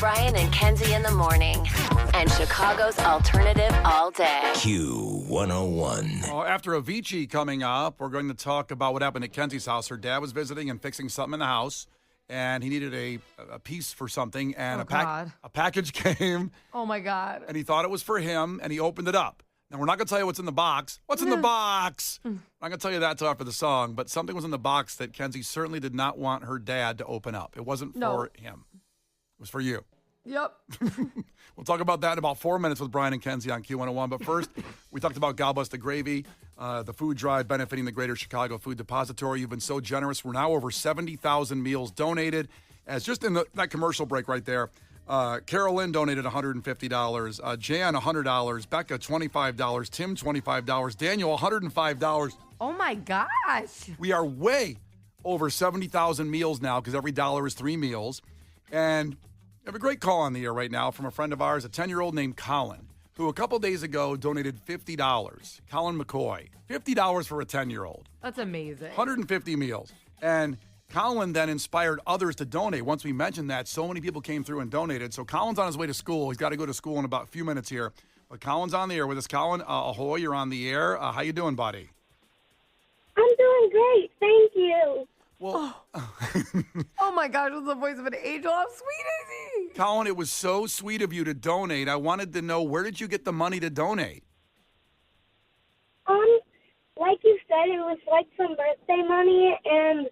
Brian and Kenzie in the morning. And Chicago's alternative all day. Q101. Well, after Avicii coming up, we're going to talk about what happened at Kenzie's house. Her dad was visiting and fixing something in the house, and he needed a piece for something, and a package came. Oh, my God. And he thought it was for him, and he opened it up. Now, we're not going to tell you what's in the box. What's in the box? I'm not going to tell you that until after the song, but something was in the box that Kenzie certainly did not want her dad to open up. It wasn't for him. It was for you. Yep. We'll talk about that in about 4 minutes with Brian and Kenzie on Q101. But first, we talked about Galbus the Gravy, the food drive benefiting the Greater Chicago Food Depository. You've been so generous. We're now over 70,000 meals donated. As just in that commercial break right there, Carolyn donated $150, Jan $100, Becca $25, Tim $25, Daniel $105. Oh, my gosh. We are way over 70,000 meals now because every dollar is 3 meals. And we have a great call on the air right now from a friend of ours, a 10-year-old named Colin, who a couple days ago donated $50. Colin McCoy, $50 for a 10-year-old. That's amazing. 150 meals. And Colin then inspired others to donate. Once we mentioned that, so many people came through and donated. So Colin's on his way to school. He's got to go to school in about a few minutes here. But Colin's on the air with us. Colin, ahoy, you're on the air. How you doing, buddy? I'm doing great. Thank you. Well, Oh, my gosh. That's the voice of an angel. How sweet is he? Colin, it was so sweet of you to donate. I wanted to know, where did you get the money to donate? Like you said, it was like some birthday money, and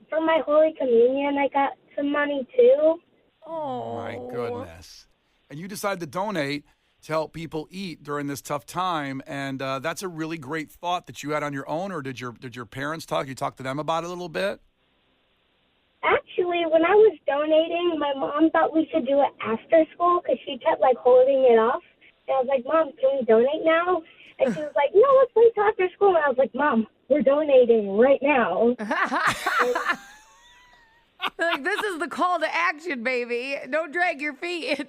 for my Holy Communion, I got some money too. Oh, My goodness. And you decided to donate to help people eat during this tough time, and that's a really great thought that you had on your own, or did your parents talk? You talked to them about it a little bit? Actually, when I was donating, my mom thought we should do it after school because she kept, holding it off. And I was like, Mom, can we donate now? And she was like, no, let's wait till after school. And I was like, Mom, we're donating right now. Like, this is the call to action, baby. Don't drag your feet.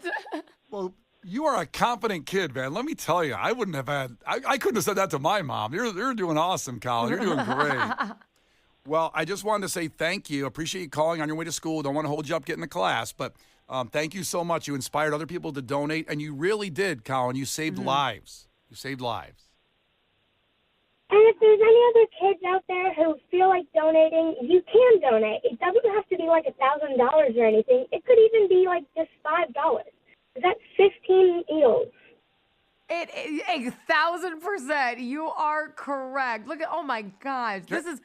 Well, you are a confident kid, man. Let me tell you, I wouldn't have I couldn't have said that to my mom. You're doing awesome, Colin. You're doing great. Well, I just wanted to say thank you. Appreciate you calling on your way to school. Don't want to hold you up getting to class, but thank you so much. You inspired other people to donate, and you really did, Colin. You saved lives. You saved lives. And if there's any other kids out there who feel like donating, you can donate. It doesn't have to be like $1,000 or anything. It could even be like just $5. That's 15 meals. 1,000%. You are correct. Look at, oh my gosh. This gives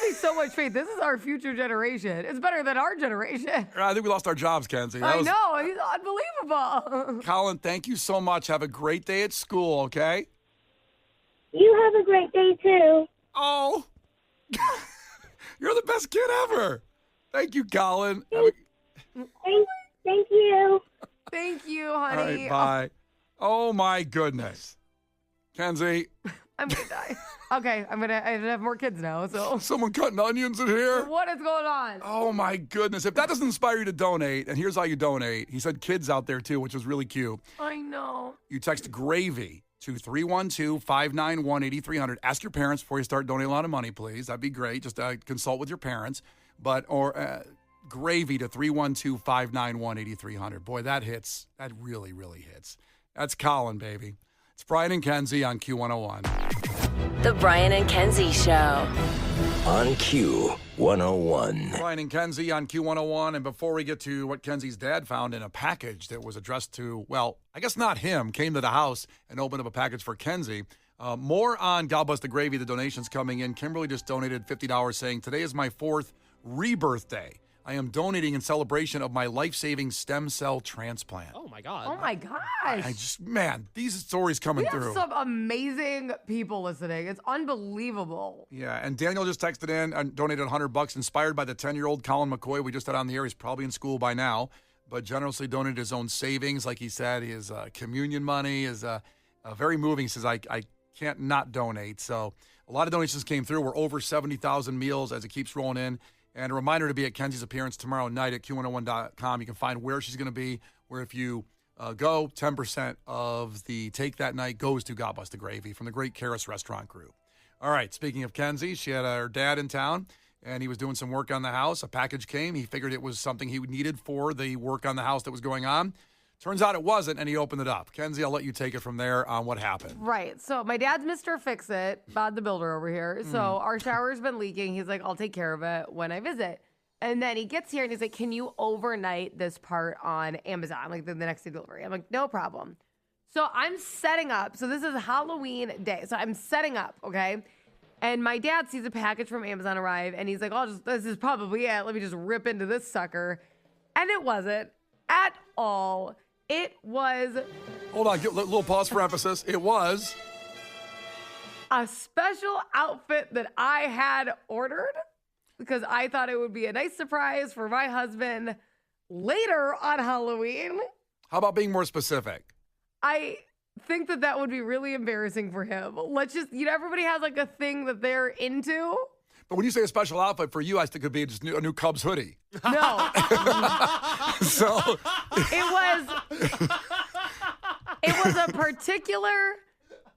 me so much faith. This is our future generation. It's better than our generation. I think we lost our jobs, Kenzie. I know. He's unbelievable. Colin, thank you so much. Have a great day at school, okay? You have a great day, too. Oh, you're the best kid ever. Thank you, Colin. Thank you. Thank you, All honey. right, bye. Oh, my goodness. Kenzie. I'm going to die. Okay, I have more kids now, so. Someone cutting onions in here? What is going on? Oh, my goodness. If that doesn't inspire you to donate, and here's how you donate. He said kids out there, too, which was really cute. I know. You text GRAVY to 312-591-8300. Ask your parents before you start donating a lot of money, please. That'd be great. Just consult with your parents. Or GRAVY to 312-591-8300. Boy, that hits. That really, really hits. That's Colin, baby. It's Brian and Kenzie on Q101. The Brian and Kenzie Show. On Q101. Brian and Kenzie on Q101. And before we get to what Kenzie's dad found in a package that was addressed to, well, I guess not him, came to the house and opened up a package for Kenzie. More on Galbus the Gravy, the donations coming in. Kimberly just donated $50 saying, today is my 4th rebirth day. I am donating in celebration of my life-saving stem cell transplant. Oh, my God. Oh, my gosh. These stories coming We have through. some amazing people listening. It's unbelievable. Yeah, and Daniel just texted in and donated $100, inspired by the 10-year-old Colin McCoy we just had on the air. He's probably in school by now, but generously donated his own savings. Like he said, his communion money is very moving. He says, I can't not donate. So a lot of donations came through. We're over 70,000 meals as it keeps rolling in. And a reminder to be at Kenzie's appearance tomorrow night at Q101.com. You can find where she's going to be, where if you go, 10% of the take that night goes to Galbus the Gravy from the great Karis Restaurant Group. All right, speaking of Kenzie, she had her dad in town, and he was doing some work on the house. A package came. He figured it was something he needed for the work on the house that was going on. Turns out it wasn't, and he opened it up. Kenzie, I'll let you take it from there on what happened. Right. So my dad's Mr. Fix-It, Bod the Builder over here. So our shower's been leaking. He's like, I'll take care of it when I visit. And then he gets here and he's like, can you overnight this part on Amazon, like the next day delivery? I'm like, no problem. So I'm setting up. So this is Halloween day. So I'm setting up, okay? And my dad sees a package from Amazon arrive, and he's like, this is probably it. Let me just rip into this sucker. And it wasn't at all. It was... Hold on, get a little pause for emphasis. It was... a special outfit that I had ordered because I thought it would be a nice surprise for my husband later on Halloween. How about being more specific? I think that would be really embarrassing for him. Let's just, everybody has like a thing that they're into. But when you say a special outfit for you, I think it could be just a new Cubs hoodie. No. So it was a particular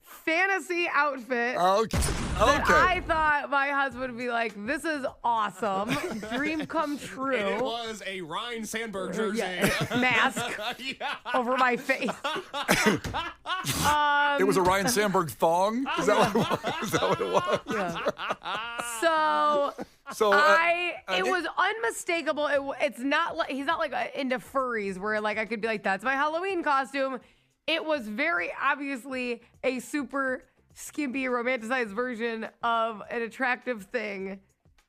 fantasy outfit okay. that I thought my husband would be like, this is awesome. Dream come true. And it was a Ryan Sandberg jersey. Mask over my face. It was a Ryan Sandberg thong? Is that what it was? Yeah. So it it was unmistakable. It's not like he's not like into furries where like I could be like, that's my Halloween costume. It was very obviously a super skimpy, romanticized version of an attractive thing.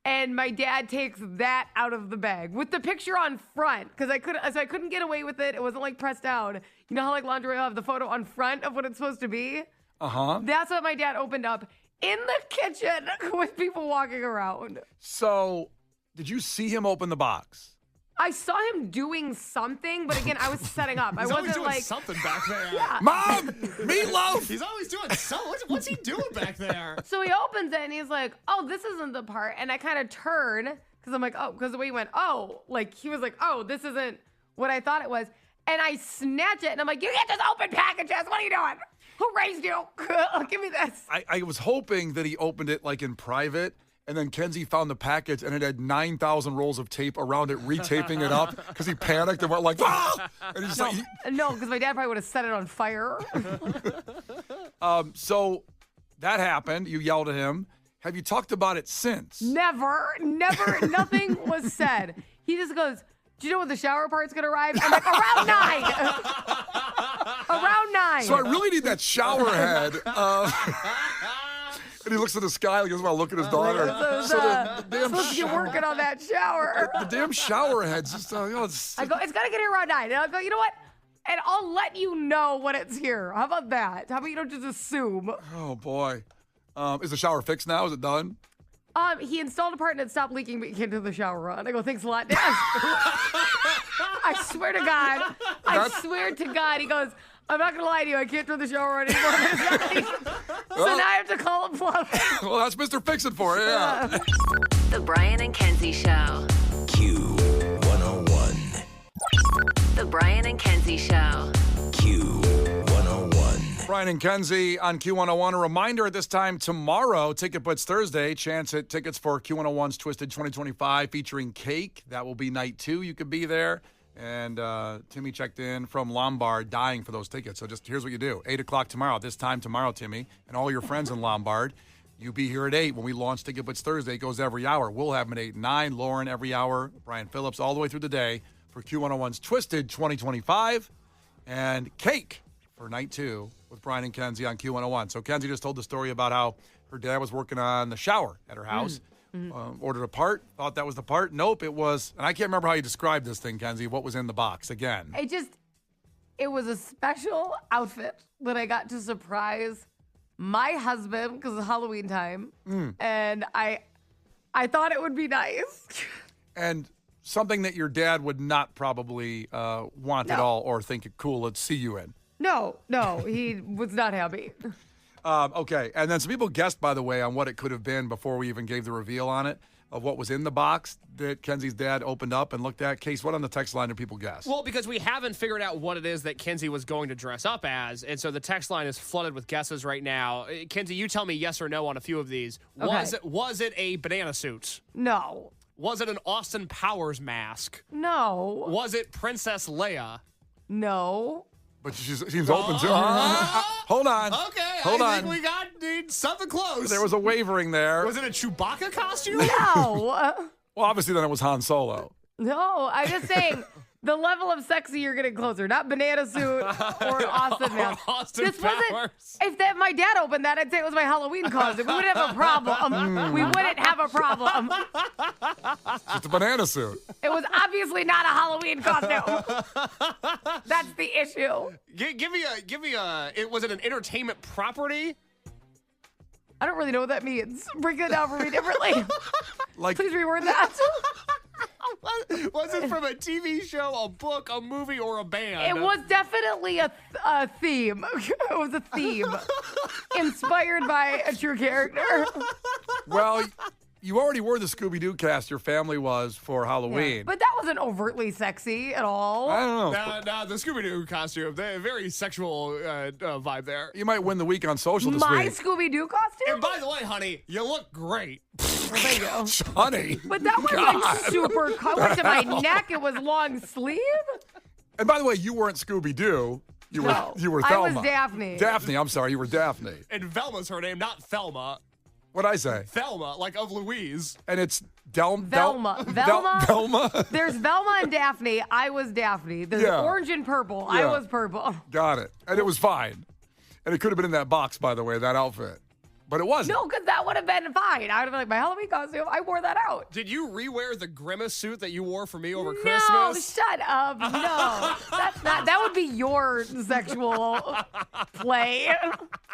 And my dad takes that out of the bag with the picture on front because I couldn't get away with it. It wasn't like pressed down. You know how like lingerie will have the photo on front of what it's supposed to be? Uh-huh. That's what my dad opened up in the kitchen with people walking around. So, did you see him open the box? I saw him doing something, but again, I was setting up. He's I always wasn't doing like something back there. Yeah. Mom! Meatloaf! He's always doing something. What's he doing back there? So he opens it and he's like, "Oh, this isn't the part." And I kind of turn because I'm like, "Oh," because the way he went, "Oh," like he was like, "Oh, this isn't what I thought it was." And I snatch it and I'm like, "You can't just open packages. What are you doing? Who raised you? Give me this." I was hoping that he opened it like in private. And then Kenzie found the package, and it had 9,000 rolls of tape around it, retaping it up because he panicked and went like, "Ah!" And he's like, No, because my dad probably would have set it on fire. So that happened. You yelled at him. Have you talked about it since? Never, nothing was said. He just goes, "Do you know when the shower part's gonna arrive?" I'm like, "Around 9." Around 9. So I really need that shower head. And he looks at the sky like he doesn't want to look at his daughter. So the damn supposed to be working on that shower. The damn shower head's just, I go, "It's gotta get here around 9." And I'll go, "You know what? And I'll let you know when it's here." How about that? How about you don't just assume? Oh, boy. Is the shower fixed now? Is it done? He installed a part and it stopped leaking, but you can't turn the shower on. I go, "Thanks a lot, Dad." I swear to God. He goes, "I'm not going to lie to you. I can't turn the shower on anymore." So now I have to call him plumbing. Well, that's Mr. Fix-It for you, yeah. The Brian and Kenzie Show. Q101. The Brian and Kenzie Show. Q101. Brian and Kenzie on Q101. A reminder at this time tomorrow, Ticket Blitz Thursday, chance at tickets for Q101's Twisted 2025 featuring Cake. That will be night 2. You could be there. And Timmy checked in from Lombard dying for those tickets. So just here's what you do. 8 o'clock tomorrow, this time tomorrow, Timmy, and all your friends in Lombard. You be here at 8 when we launch Ticket Blitz Thursday. It goes every hour. We'll have them at 8 and 9. Lauren every hour. Brian Phillips all the way through the day for Q101's Twisted 2025. And Cake for night 2 with Brian and Kenzie on Q101. So Kenzie just told the story about how her dad was working on the shower at her house. Ordered a part, thought that was the part. Nope, it was, and I can't remember how you described this thing, Kenzie. What was in the box again? It was a special outfit that I got to surprise my husband because it's Halloween time. And I thought it would be nice. And something that your dad would not probably want at all or think it cool to see you in. No, he was not happy. Okay, and then some people guessed, by the way, on what it could have been before we even gave the reveal on it. of what was in the box that Kenzie's dad opened up and looked at? Case, what on the text line do people guess? Well, because we haven't figured out what it is that Kenzie was going to dress up as, and so the text line is flooded with guesses right now. Kenzie, you tell me yes or no on a few of these. Okay. Was it a banana suit? No. Was it an Austin Powers mask? No. Was it Princess Leia? No. But she seems open to Hold on. Okay, Hold I on. think we got something close. There was a wavering there. Was it a Chewbacca costume? No. Well, obviously then it was Han Solo. No. I'm just saying the level of sexy you're getting closer. Not banana suit or Austin mask. Austin This wasn't. Powers. If my dad opened that, I'd say it was my Halloween costume. We wouldn't have a problem. We wouldn't have a problem. Just a banana suit. It was obviously not a Halloween costume. That's the issue. Give me a. Was it an entertainment property? I don't really know what that means. Break it down for me differently. Like, Please reword that. Was it from a TV show, a book, a movie, or a band? It was definitely a theme. It was a theme inspired by a true character. well, you already wore the Scooby-Doo cast your family was for Halloween. But that wasn't overtly sexy at all. I don't know. No, the Scooby-Doo costume, very sexual vibe there. You might win the week on social this My week. Scooby-Doo costume? And by the way, honey, you look great. Well, there you go. Honey. But that was like super covered to my neck. It was long sleeve. And by the way, you weren't Scooby-Doo. You No, were I Thelma. was Daphne. Daphne, I'm sorry, you were Daphne. And Velma's her name, not Thelma. What'd I say? Thelma, like of Louise. And it's Velma. Velma? There's Velma and Daphne. I was Daphne. There's Yeah. orange and purple. I Yeah. was purple. Got it. And it was fine. And it could have been in that box, by the way, that outfit. But it wasn't. No, because that would have been fine. I would have been like, my Halloween costume, I wore that out. Did you rewear the Grimace suit that you wore for me over No, Christmas? shut up. No. That's not, that would be your sexual play.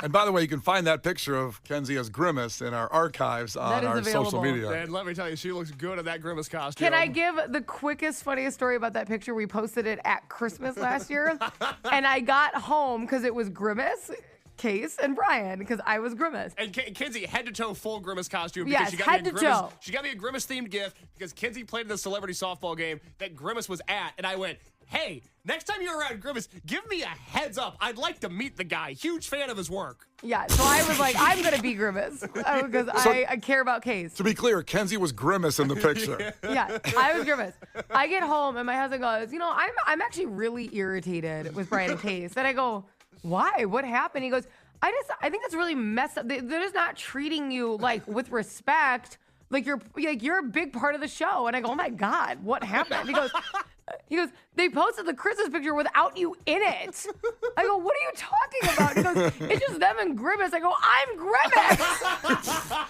And by the way, you can find that picture of Kenzie as Grimace in our archives on is our social available. media. And let me tell you, she looks good in that Grimace costume. Can I give the quickest, funniest story about that picture? We posted it at Christmas last year. And I got home because it was Grimace, Case, and Brian, because I was Grimace. And Kenzie, head to toe full Grimace costume. Yes, She got head me a to Grimace, toe. She got me a Grimace themed gift because Kenzie played in the celebrity softball game that Grimace was at. And I went, hey, next time you're around Grimace, give me a heads up. I'd like to meet the guy. Huge fan of his work. Yeah, so I was like, I'm going to be Grimace because I care about Case. To be clear, Kenzie was Grimace in the picture. Yeah, I was Grimace. I get home and my husband goes, I'm actually really irritated with Brian and Case. And I go, why? What happened? He goes, I think that's really messed up. They're just not treating you like with respect. Like you're a big part of the show. And I go, oh my God, what happened? He goes, they posted the Christmas picture without you in it. I go, what are you talking about? He goes, it's just them and Grimace. I go, I'm Grimace.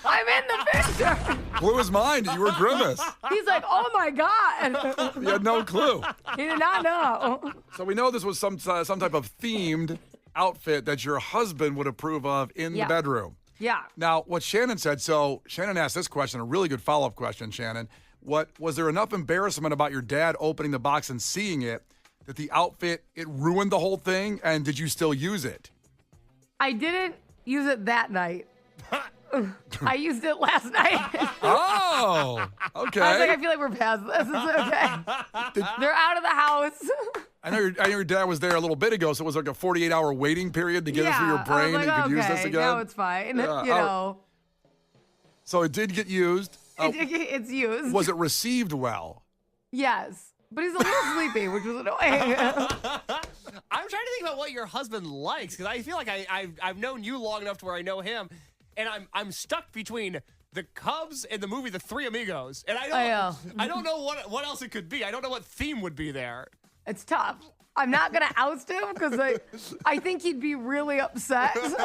I'm in the picture. Blew his mind. You were Grimace. He's like, oh my God. He had no clue. He did not know. So we know this was some type of themed outfit that your husband would approve of in Yeah. the bedroom. Yeah. Now, what Shannon said, so Shannon asked this question, a really good follow-up question, Shannon. Was there enough embarrassment about your dad opening the box and seeing it that the outfit, it ruined the whole thing? And did you still use it? I didn't use it that night. I used it last night. Oh, okay. I was like, I feel like we're past this. It's okay. They're out of the house. I know your dad was there a little bit ago, so it was like a 48-hour waiting period to get it through your I brain was and like, you could use this okay, again. now it's fine. Yeah, You know, So it did get used. it's used. Was it received well? Yes. But he's a little sleepy, which was annoying. I'm trying to think about what your husband likes because I feel like I've known you long enough to where I know him, and I'm stuck between the Cubs and the movie The Three Amigos, and I don't know what else it could be. I don't know what theme would be there. It's tough. I'm not going to oust him because I think he'd be really upset. It's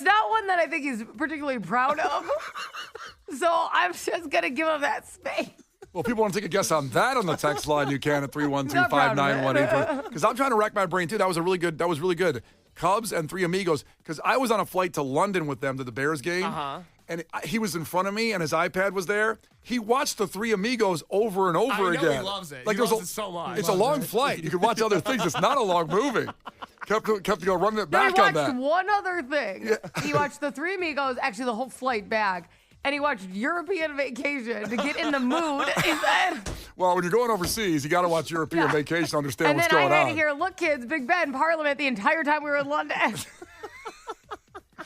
not one that I think he's particularly proud of. So I'm just going to give him that space. Well, people want to take a guess on that on the text line. You can at 312-591-83. Because I'm trying to rack my brain too. That was really good. Cubs and Three Amigos. Because I was on a flight to London with them to the Bears game, and he was in front of me, and his iPad was there. He watched the Three Amigos over and over I know again. he loves it. Like He loves it so much. It's a long flight. You can watch other things. It's not a long movie. Kept running it No, he back on watched that. one other thing. He watched the Three Amigos, actually the whole flight back. and he watched European Vacation to get in the mood. He said. Well, when you're going overseas, you got to watch European Vacation to understand and what's then going I had on. to hear, look, kids, Big Ben, Parliament the entire time we were in London.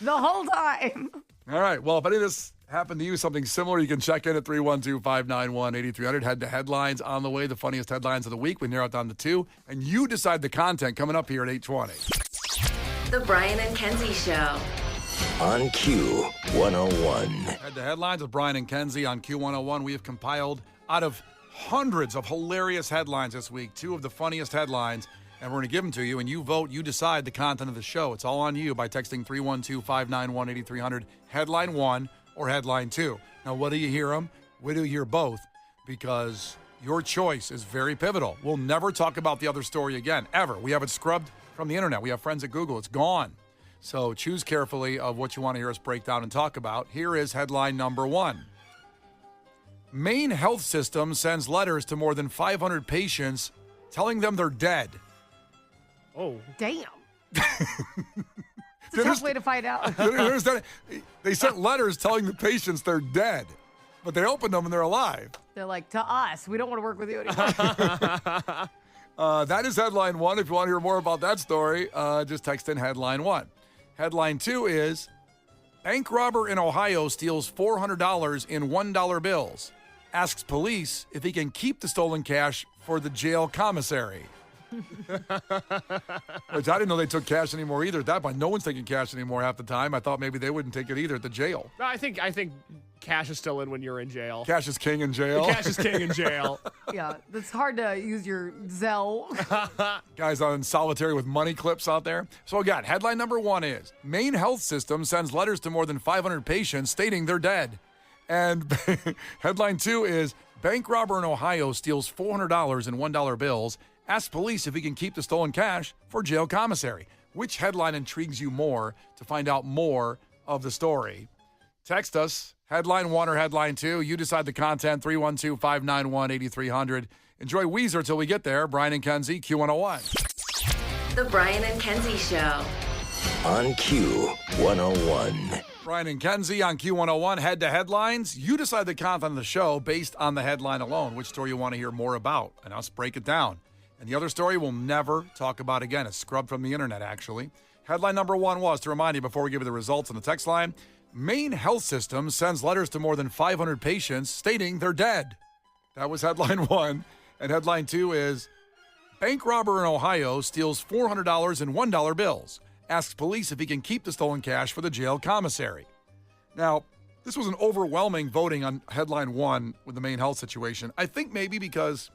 The whole time. All right. Well, if any of this happened to you, something similar, you can check in at 312-591-8300. Head to headlines on the way, the funniest headlines of the week. We narrow it down to 2, and you decide the content coming up here at 8:20. The Brian and Kenzie Show. On Q101. Head to headlines with Brian and Kenzie on Q101. We have compiled out of hundreds of hilarious headlines this week, 2 of the funniest headlines, and we're going to give them to you, and you vote, you decide the content of the show. It's all on you by texting 312-591-8300, headline 1 or headline 2. Now, whether you hear them, whether you hear both, because your choice is very pivotal. We'll never talk about the other story again, ever. We have it scrubbed from the internet. We have friends at Google. It's gone. So choose carefully of what you want to hear us break down and talk about. Here is headline number 1. Maine health system sends letters to more than 500 patients telling them they're dead. Oh. Damn. It's a tough way to find out. They sent letters telling the patients they're dead, but they opened them and they're alive. They're like, to us, we don't want to work with you anymore. That is headline 1. If you want to hear more about that story, just text in headline 1. Headline 2 is, bank robber in Ohio steals $400 in $1 bills. Asks police if he can keep the stolen cash for the jail commissary. Which I didn't know they took cash anymore either at that point. No one's taking cash anymore half the time. I thought maybe they wouldn't take it either at the jail. No, I think cash is still in when you're in jail. Cash is king in jail. Cash is king in jail. Yeah, it's hard to use your Zelle. Guys on solitary with money clips out there. So again, headline number 1 is, Maine health system sends letters to more than 500 patients stating they're dead. And headline 2 is, bank robber in Ohio steals $400 in $1 bills. Asks police if he can keep the stolen cash for jail commissary. Which headline intrigues you more to find out more of the story? Text us, headline 1 or headline 2. You decide the content, 312-591-8300. Enjoy Weezer till we get there. Brian and Kenzie, Q101. The Brian and Kenzie Show. On Q101. Brian and Kenzie on Q101. Head to headlines. You decide the content of the show based on the headline alone, which story you want to hear more about, and us break it down. And the other story we'll never talk about again. It's scrubbed from the internet, actually. Headline number 1 was, to remind you before we give you the results on the text line, Maine health system sends letters to more than 500 patients stating they're dead. That was headline 1. And headline 2 is, bank robber in Ohio steals $400 in $1 bills. Asks police if he can keep the stolen cash for the jail commissary. Now, this was an overwhelming voting on headline 1 with the Maine health situation. I think maybe because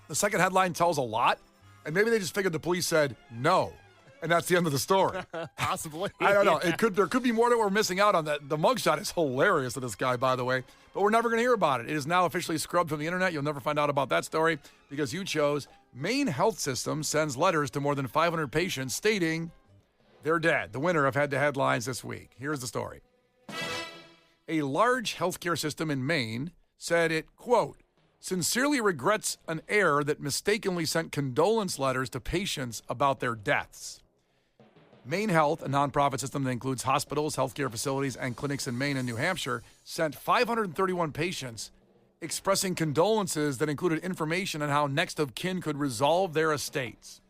the second headline tells a lot, and maybe they just figured the police said no, and that's the end of the story. Possibly. I don't know. There could be more that we're missing out on. That the mugshot is hilarious of this guy, by the way, but we're never going to hear about it. It is now officially scrubbed from the internet. You'll never find out about that story because you chose Maine health system sends letters to more than 500 patients stating they're dead. The winner of Head to Headlines this week. Here's the story. A large healthcare system in Maine said it, quote, sincerely regrets an error that mistakenly sent condolence letters to patients about their deaths. Maine Health, a nonprofit system that includes hospitals, healthcare facilities, and clinics in Maine and New Hampshire, sent 531 patients expressing condolences that included information on how next of kin could resolve their estates.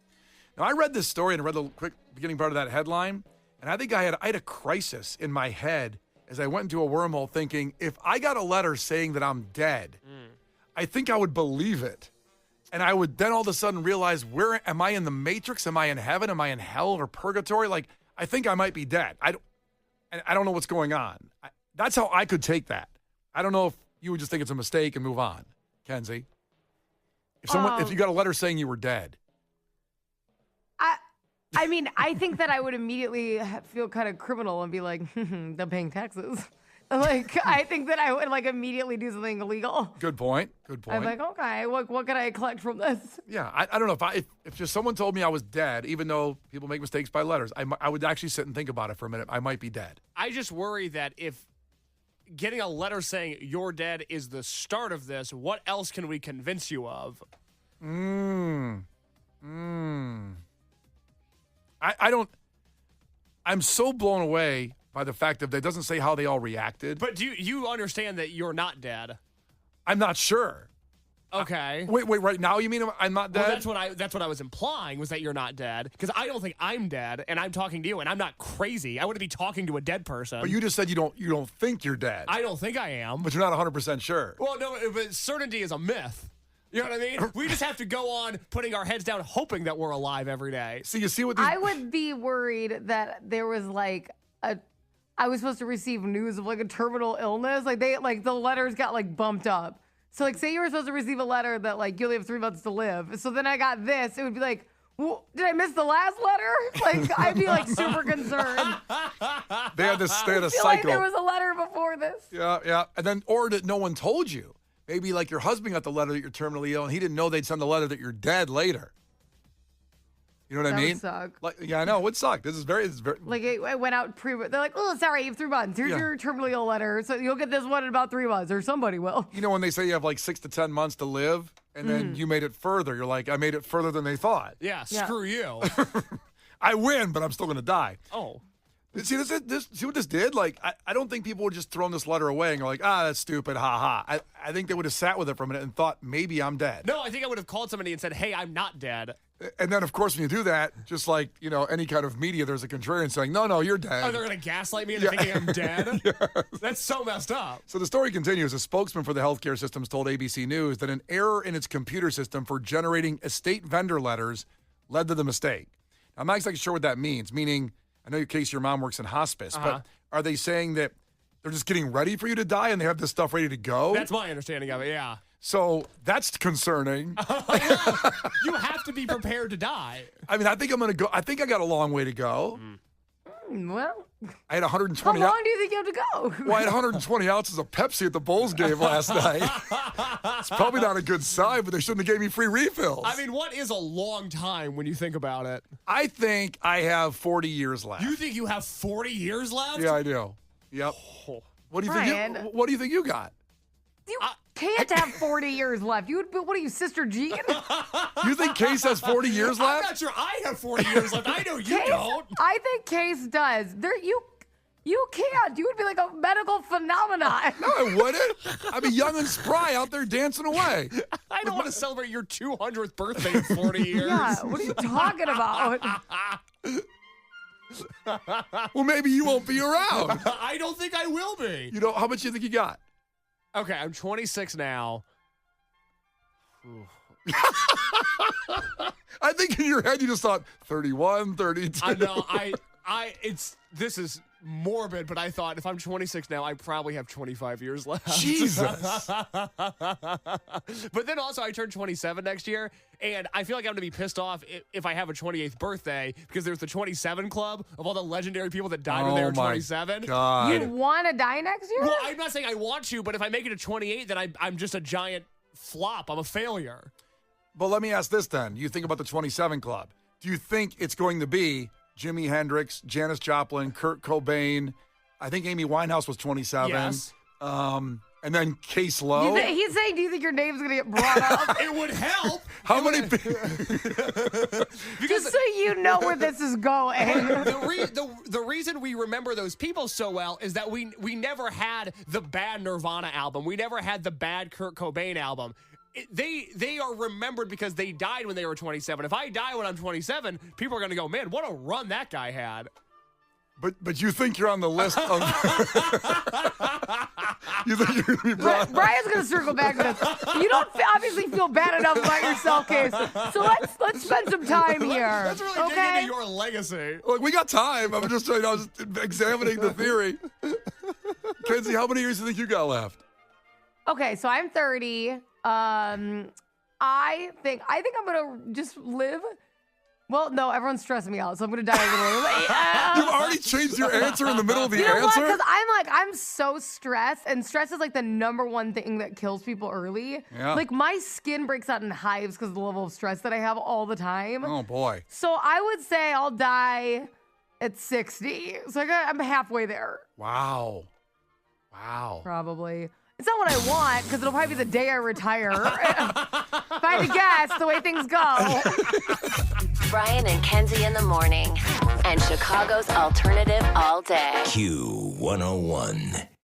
Now, I read this story and read the quick beginning part of that headline, and I think I had a crisis in my head as I went into a wormhole thinking, if I got a letter saying that I'm dead, I think I would believe it. And I would then all of a sudden realize, where am I in the matrix? Am I in heaven? Am I in hell or purgatory? Like, I think I might be dead. I don't know what's going on. That's how I could take that. I don't know if you would just think it's a mistake and move on, Kenzie. If you got a letter saying you were dead. I mean, I think that I would immediately feel kind of criminal and be like, I'm paying taxes. Like, I think that I would, like, immediately do something illegal. Good point. I'm like, okay, what can I collect from this? Yeah, I don't know. If just someone told me I was dead, even though people make mistakes by letters, I would actually sit and think about it for a minute. I might be dead. I just worry that if getting a letter saying you're dead is the start of this, what else can we convince you of? I don't. I'm so blown away by the fact that it doesn't say how they all reacted. But do you understand that you're not dead? I'm not sure. Okay. Wait, right now you mean I'm not dead? Well, that's what I was implying, was that you're not dead, because I don't think I'm dead, and I'm talking to you, and I'm not crazy. I wouldn't be talking to a dead person. But you just said you don't think you're dead. I don't think I am. But you're not 100% sure. Well, no, but certainty is a myth. You know what I mean? We just have to go on putting our heads down, hoping that we're alive every day. See, you see what these... I would be worried that there was like I was supposed to receive news of like a terminal illness. Like the letters got like bumped up. So like say you were supposed to receive a letter that like you only have 3 months to live. So then I got this. It would be like, well, did I miss the last letter? Like I'd be like super concerned. They had a I feel cycle. like there was a letter before this. Yeah. And then, or that no one told you. Maybe like your husband got the letter that you're terminally ill and he didn't know they'd send the letter that you're dead later. You know what I mean? Would suck. Like, yeah, I know. It would suck. This is very... Like it went out they're like, oh, sorry, you have 3 months. Here's your terminally ill letter. So you'll get this one in about 3 months, or somebody will. You know when they say you have like 6 to 10 months to live, and then you made it further. You're like, I made it further than they thought. Yeah, screw you. I win, but I'm still going to die. Oh. See, see what this did? Like, I don't think people would just throw this letter away and go like, that's stupid, ha. I think they would have sat with it for a minute and thought, maybe I'm dead. No, I think I would have called somebody and said, hey, I'm not dead. And then, of course, when you do that, just like, any kind of media, there's a contrarian saying, no, you're dead. Oh, they're going to gaslight me into thinking I'm dead? Yes. That's so messed up. So the story continues. A spokesman for the healthcare systems told ABC News that an error in its computer system for generating estate vendor letters led to the mistake. Now, I'm not exactly sure what that means, meaning, I know in case your mom works in hospice, but are they saying that they're just getting ready for you to die and they have this stuff ready to go? That's my understanding of it, yeah. So that's concerning. You have to be prepared to die. I mean, I think I'm going to go. I think I got a long way to go. Well, I had 120. how long do you think you have to go? Well, I had 120 ounces of Pepsi at the Bulls game last night. It's probably not a good sign, but they shouldn't have gave me free refills. I mean, what is a long time when you think about it? I think I have 40 years left. You think you have 40 years left? Yeah, I do. Yep. What do you Brian. think? What do you think you got? You can't have 40 years left. What are you, Sister Jean? You think Case has 40 years left? I'm not sure I have 40 years left. I know you don't. I think Case does. You can't. You would be like a medical phenomenon. No, I wouldn't. I'd be young and spry out there dancing away. I don't want to celebrate your 200th birthday in 40 years. Yeah, what are you talking about? Well, maybe you won't be around. I don't think I will be. How much do you think you got? Okay, I'm 26 now. I think in your head you just thought 31, 32. I know. This is morbid, but I thought if I'm 26 now, I probably have 25 years left. Jesus. But then also I turn 27 next year, and I feel like I'm going to be pissed off if I have a 28th birthday, because there's the 27 club of all the legendary people that died when they were 27. God. You want to die next year? Well, I'm not saying I want to, but if I make it to 28, then I'm just a giant flop. I'm a failure. But let me ask this then. You think about the 27 club. Do you think it's going to be Jimi Hendrix, Janis Joplin, Kurt Cobain? I think Amy Winehouse was 27. Yes. And then Case Lowe. He's saying, do you think your name's going to get brought up? It would help. How many? Just so you know where this is going. The reason we remember those people so well is that we never had the bad Nirvana album. We never had the bad Kurt Cobain album. They are remembered because they died when they were 27. If I die when I'm 27, people are going to go, man, what a run that guy had. But you think you're on the list of... You think you're going to be brought... Brian's going to circle back to this. You don't obviously feel bad enough about yourself, Case. So let's spend some time here. Let's really dig into your legacy. Look, we got time. I'm just trying. I was examining the theory. Kenzie, how many years do you think you got left? Okay, so I'm 30. I think I'm gonna just live. Well, no, everyone's stressing me out, so I'm gonna die a little early. You've already changed your answer in the middle of the you know answer? Because I'm so stressed, and stress is like the #1 thing that kills people early. Yeah. Like my skin breaks out in hives because of the level of stress that I have all the time. Oh boy. So I would say I'll die at 60. So I'm halfway there. Wow. Probably. It's not what I want, because it'll probably be the day I retire. If I had to guess, the way things go. Brian and Kenzie in the morning. and Chicago's alternative all day. Q101.